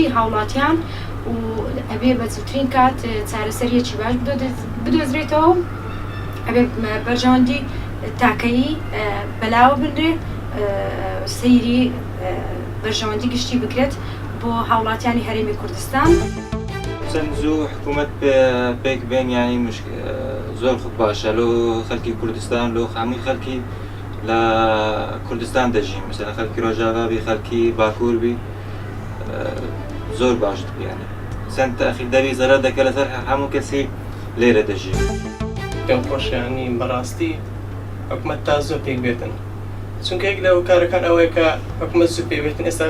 هەمووی هاوڵاتیان و ئەبێ بە چوترین کات چارەسەریەکی باش بدۆزرێتەوە ئەبێ بەرژەوەندی تاکەیی بەلاوە بنرێ سەیری بەرژەوەندی گشتی بکرێت بۆ هاوڵاتیانی هەرێمی کوردستان. چەند زوو حکوومەت پێک بێن ینی زۆر خوب باشە لۆ خەڵکی کوردستان لۆ هەمووی خەڵکی لە کوردستان دەژین مثلا خەڵکی ڕۆژاوابی خەڵکی باکووربی زۆر باش بیانێ چەند تاخیر دەوی زەرەر دەکە لەسەر هەموو کەسی لێرە دەژین. پێم خۆشیانی بەڕاستی حکوومەت تا زۆر پێک بێتن چونکە یەک لەو کارەکان ئەوەیە کە حکوومەت زوو پێ بێتن ئێستا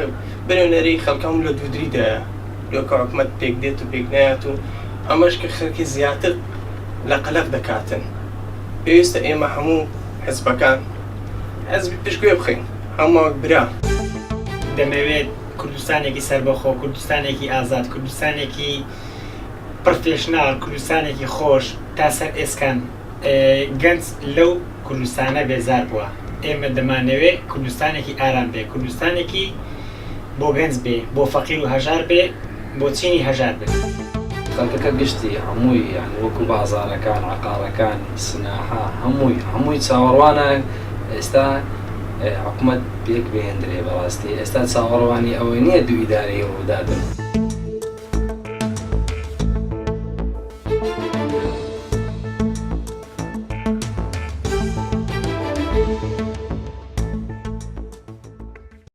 بنێونەرەی خەڵکەم لە دوودریدایە لۆکە حکوومەت پێک دێت و پێک نایەت و ئەمەش کە خەڵکی زیاتر لە قەلەق دەکاتن. پێویستە ئێمە هەموو حزبەکان حزبی پشتگوێ بخەین هەمووەک برا. دەمەوێت کوردستانێکی سەربەخۆ، کوردستانێکی ئازاد، کوردستانێکی پرۆفێشناڵ، کوردستانێکی خۆش تا سەر ئێسکان گەنج لەو کوردستانە بێزار بووە. ئێمە دەمانەوێت کوردستانێکی ئارام بێ، کوردستانێکی بۆ گەنج بێ، بۆ فەقیر و هەژار بێ، بۆ چینی هەژار بێ. خەڵکەکە گشتی هەمووی یعنی وەکو بازارەکان، عقارەکان، سناحا هەمووی چاوەڕوانە ئێستا حکوومەت پێک بهێندرێ بەڕاستی ئێستا چاوەڕوانی ئەوەی نییە دوو ئیدارەی ڕوودادن.